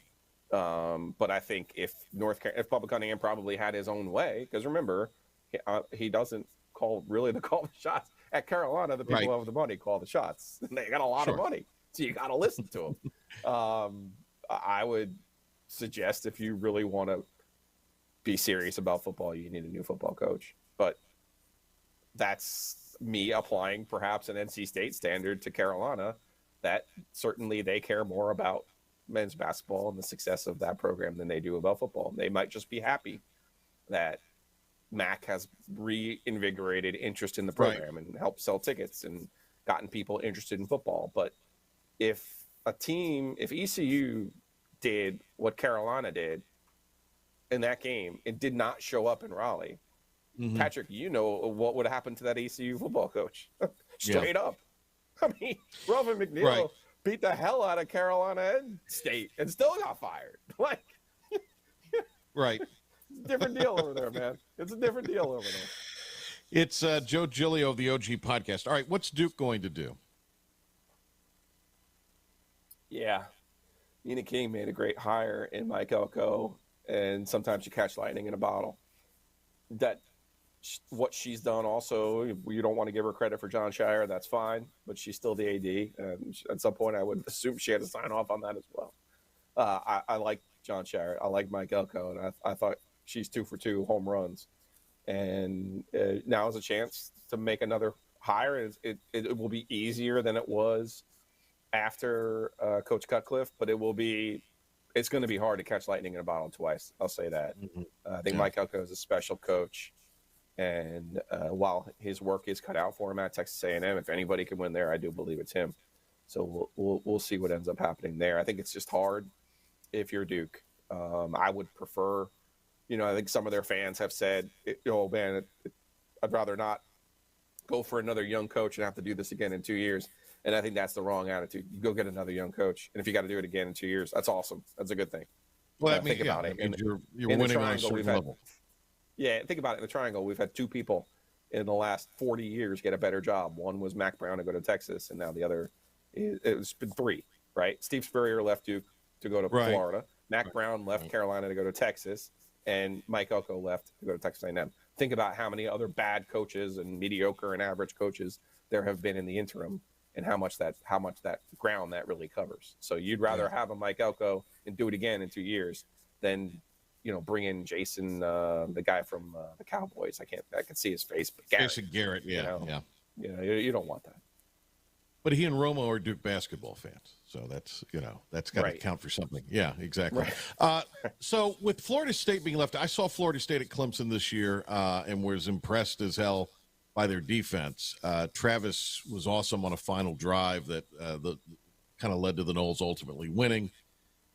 But I think if Bubba Cunningham probably had his own way, because remember, he doesn't call the shots. At Carolina, the people who have the money call the shots. They got a lot of money, so you got to listen to them. I would suggest if you really want to be serious about football, you need a new football coach. But that's me applying perhaps an NC State standard to Carolina, that certainly they care more about men's basketball and the success of that program than they do about football. They might just be happy that Mac has reinvigorated interest in the program and helped sell tickets and gotten people interested in football. But if ECU did what Carolina did in that game, it did not show up in Raleigh. Mm-hmm. Patrick, what would happen to that ECU football coach? Straight up. I mean, Robin McNeil beat the hell out of Carolina State and still got fired. Right. It's a different deal over there, man. It's a different deal over there. It's Joe Giglio of the OG podcast. All right, what's Duke going to do? Yeah. Nina King made a great hire in Mike Elko, and sometimes you catch lightning in a bottle. What she's done also, you don't want to give her credit for John Shire, that's fine, but she's still the AD. And at some point, I would assume she had to sign off on that as well. I like John Shire. I like Mike Elko, and I thought she's 2 for 2 home runs. And now is a chance to make another hire. It will be easier than it was after Coach Cutcliffe, but it's going to be hard to catch lightning in a bottle twice. I'll say that. Mm-hmm. I think Mike Elko is a special coach. And while his work is cut out for him at Texas A&M, if anybody can win there, I do believe it's him. So we'll see what ends up happening there. I think it's just hard if you're Duke. I would prefer, I think some of their fans have said, I'd rather not go for another young coach and have to do this again in 2 years. And I think that's the wrong attitude. You go get another young coach, and if you got to do it again in 2 years, that's awesome. That's a good thing. Well, think about it. You're winning on a certain level. Yeah, think about it. In the triangle, we've had 2 people in the last 40 years get a better job. One was Mac Brown to go to Texas, and now the other, it's been 3, right? Steve Spurrier left Duke to go to Florida. Mac Brown left Carolina to go to Texas, and Mike Elko left to go to Texas A&M. think about how many other bad coaches and mediocre and average coaches there have been in the interim, and how much that ground that really covers. So you'd rather have a Mike Elko and do it again in 2 years than, bring in Jason, the guy from the Cowboys. I can see his face, but Jason Garrett, yeah. You don't want that. But he and Romo are Duke basketball fans, so that's got to Right. count for something. Yeah, exactly. Right. So with Florida State being left, I saw Florida State at Clemson this year and was impressed as hell by their defense. Travis was awesome on a final drive that kind of led to the Noles ultimately winning,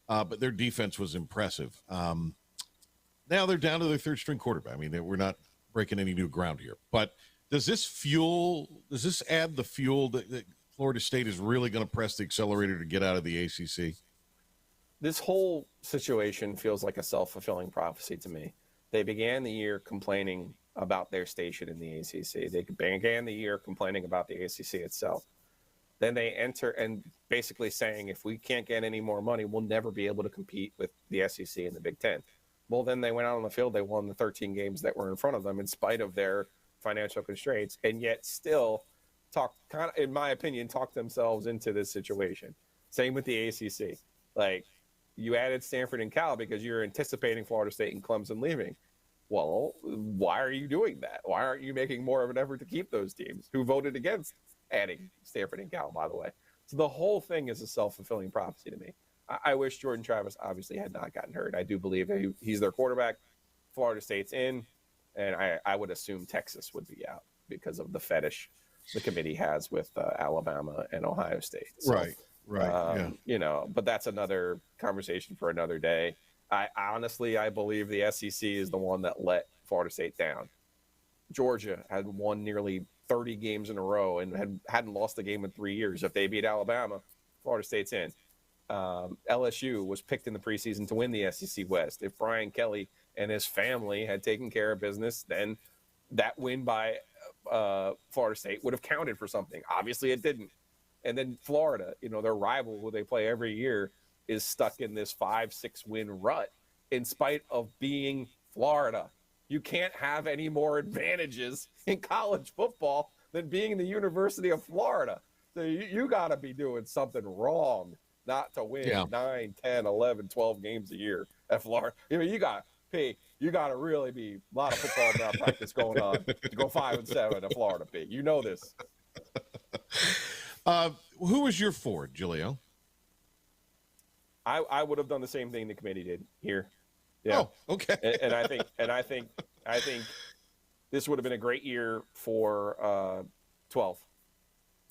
but their defense was impressive. Now they're down to their third-string quarterback. I mean, we're not breaking any new ground here, but does this add the fuel that Florida State is really going to press the accelerator to get out of the ACC? This whole situation feels like a self-fulfilling prophecy to me. They began the year complaining about their station in the ACC. They began the year complaining about the ACC itself. Then they enter and basically saying, if we can't get any more money, we'll never be able to compete with the SEC and the Big Ten. Well, then they went out on the field. They won the 13 games that were in front of them in spite of their financial constraints, and yet still in my opinion, talk themselves into this situation. Same with the ACC. Like, you added Stanford and Cal because you're anticipating Florida State and Clemson leaving. Well, why are you doing that? Why aren't you making more of an effort to keep those teams who voted against adding Stanford and Cal, by the way? So the whole thing is a self-fulfilling prophecy to me. I wish Jordan Travis obviously had not gotten hurt. I do believe he's their quarterback. Florida State's in, and I would assume Texas would be out because of the fetish the committee has with Alabama and Ohio State. So, Right. But that's another conversation for another day. I believe the SEC is the one that let Florida State down. Georgia had won nearly 30 games in a row and hadn't lost a game in 3 years. If they beat Alabama, Florida State's in. LSU was picked in the preseason to win the SEC West. If Brian Kelly and his family had taken care of business, then that win by Florida State would have counted for something. Obviously, it didn't. And then Florida, their rival who they play every year, is stuck in this 5-6 win rut in spite of being Florida. You can't have any more advantages in college football than being the University of Florida. So you got to be doing something wrong not to win 9, 10, 11, 12 games a year at Florida. You got to really be a lot of football malpractice going on to go 5-7 at Florida, Pete. You know this. Who was your forward, Giglio? I would have done the same thing the committee did here. Yeah. Oh, okay. and I think this would have been a great year for 12.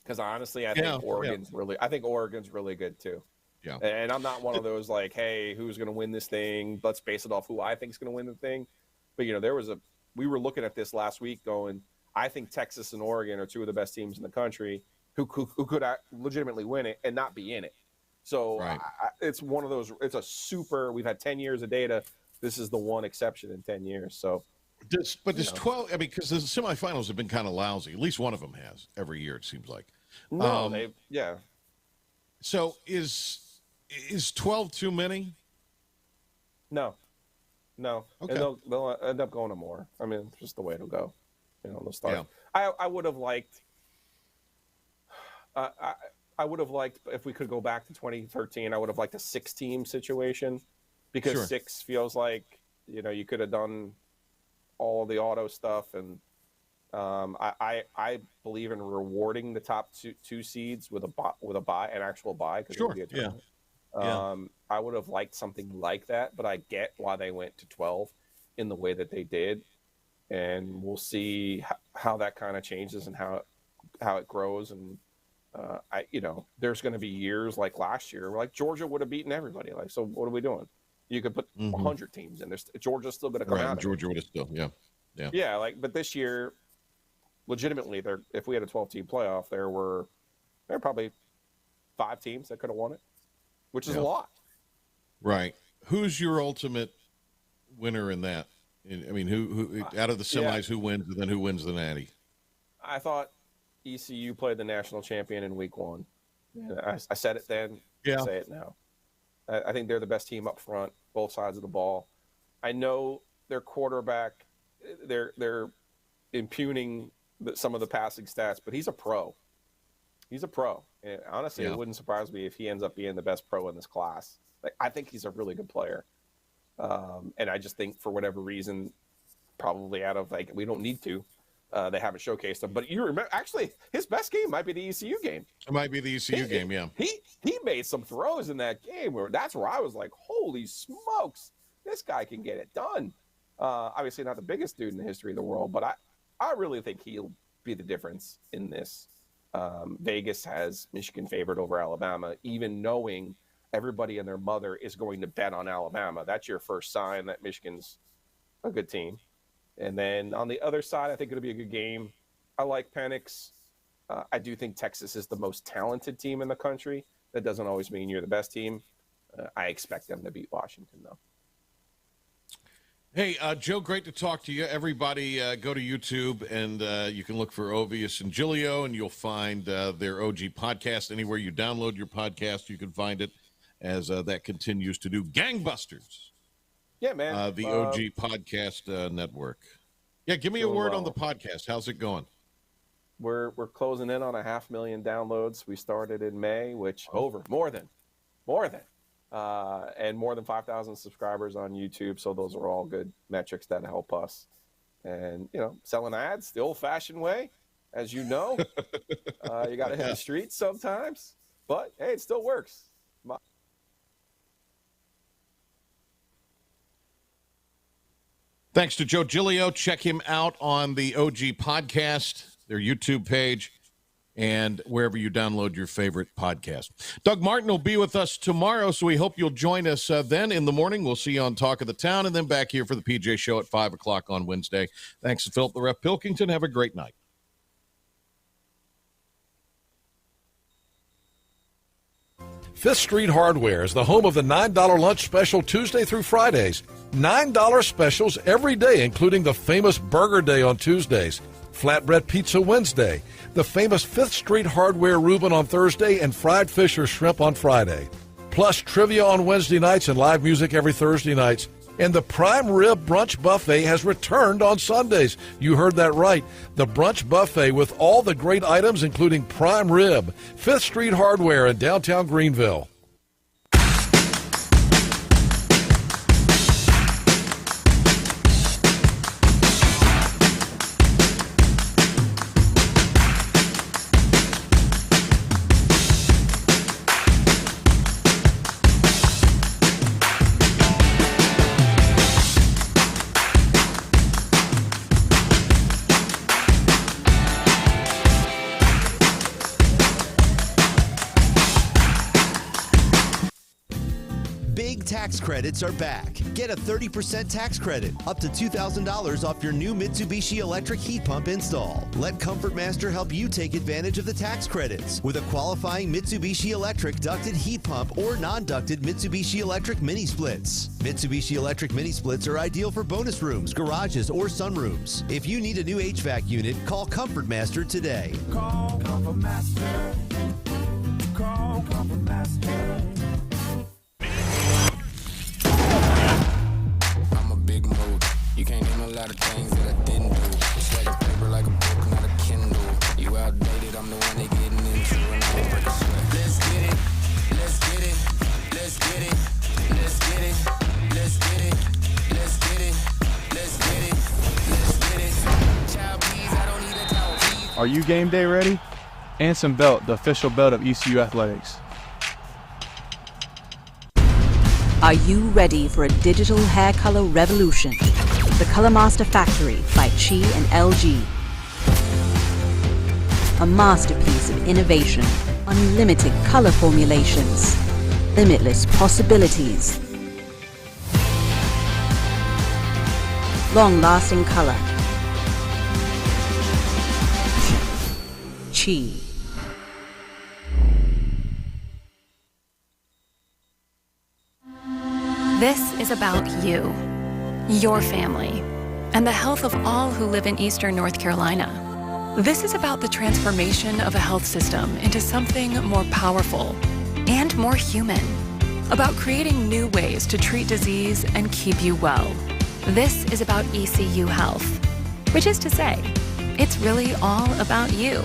Because honestly, I think Oregon's really good too. Yeah. And I'm not one of those like, hey, who's going to win this thing? Let's base it off who I think is going to win the thing. But we were looking at this last week going, I think Texas and Oregon are two of the best teams in the country who could legitimately win it and not be in it. So it's one of those. We've had 10 years of data. This is the one exception in 10 years. So. Does 12? I mean, because the semifinals have been kind of lousy. At least one of them has every year. It seems like. No, So is 12 too many? No. Okay. And they'll end up going to more. I mean, it's just the way it'll go. They'll start. Yeah. I would have liked. I would have liked if we could go back to 2013. I would have liked a 6-team situation because 6 feels like you could have done all of the auto stuff, and I believe in rewarding the top two seeds with a bye, an actual bye. I would have liked something like that, but I get why they went to 12 in the way that they did, and we'll see how that kind of changes and how it grows. And there's going to be years like last year, where, like, Georgia would have beaten everybody. Like, so what are we doing? You could put 100 teams in there. Georgia's still going to come out. Georgia would have still, yeah. But this year, legitimately, if we had a 12-team playoff, there were probably 5 teams that could have won it, which is a lot. Right. Who's your ultimate winner in that? I mean, who out of the semis, who wins, and then who wins the Natty? I thought ECU played the national champion in week 1. I said it then. I say it now. I think they're the best team up front, both sides of the ball. I know their quarterback they're impugning some of the passing stats, but he's a pro. He's a pro. And honestly, It wouldn't surprise me if he ends up being the best pro in this class. Like, I think he's a really good player. And I just think for whatever reason, probably out of we don't need to, they haven't showcased him. But you remember, actually, his best game might be the ECU game. It might be the ECU game, yeah. He made some throws in that game that's where I was like, holy smokes, this guy can get it done. Obviously not the biggest dude in the history of the world, but I really think he'll be the difference in this. Vegas has Michigan favored over Alabama, even knowing everybody and their mother is going to bet on Alabama. That's your first sign that Michigan's a good team. And then on the other side, I think it'll be a good game. I like Penix. I do think Texas is the most talented team in the country. That doesn't always mean you're the best team. I expect them to beat Washington, though. Hey, Joe, great to talk to you. Everybody go to YouTube, and you can look for Ovius and Giglio, and you'll find their OG podcast. Anywhere you download your podcast, you can find it as that continues to do gangbusters. Yeah, man. The OG podcast network. Yeah, give me a word on the podcast. How's it going? We're closing in on 500,000 downloads. We started in May, which more than. And more than 5,000 subscribers on YouTube. So those are all good metrics that help us. And, selling ads the old-fashioned way, as you know. You got to hit the streets sometimes. But, hey, it still works. Thanks to Joe Giglio. Check him out on the OG podcast, their YouTube page, and wherever you download your favorite podcast. Doug Martin will be with us tomorrow, so we hope you'll join us then in the morning. We'll see you on Talk of the Town, and then back here for the PJ Show at 5 o'clock on Wednesday. Thanks to Philip the Ref Pilkington. Have a great night. Fifth Street Hardware is the home of the $9 lunch special Tuesday through Fridays. $9 specials every day, including the famous Burger Day on Tuesdays, Flatbread Pizza Wednesday, the famous Fifth Street Hardware Reuben on Thursday, and fried fish or shrimp on Friday. Plus trivia on Wednesday nights and live music every Thursday nights. And the Prime Rib Brunch Buffet has returned on Sundays. You heard that right. The Brunch Buffet with all the great items, including prime rib. Fifth Street Hardware in downtown Greenville. Tax credits are back. Get a 30% tax credit, up to $2,000 off your new Mitsubishi electric heat pump install. Let Comfort Master help you take advantage of the tax credits with a qualifying Mitsubishi electric ducted heat pump or non-ducted Mitsubishi electric mini splits. Mitsubishi electric mini splits are ideal for bonus rooms, garages, or sunrooms. If you need a new HVAC unit, call Comfort Master today. Call Comfort Master. Call Comfort Master. You can't name a lot of things that I didn't do. It's like a paper, like a book, not a Kindle. You outdated, I'm the one they getting into, and I won't break a sweat. Let's get it, let's get it, let's get it, let's get it, let's get it, let's get it, let's get it, let's get it. Child, please, I don't need a towel, please. Are you game day ready? Anson Belt, the official belt of ECU Athletics. Are you ready for a digital hair color revolution? The Color Master Factory by Chi and LG. A masterpiece of innovation, unlimited color formulations, limitless possibilities. Long-lasting color. Chi. This is about you, your family, and the health of all who live in Eastern North Carolina. This is about the transformation of a health system into something more powerful and more human, about creating new ways to treat disease and keep you well. This is about ECU Health, which is to say, it's really all about you.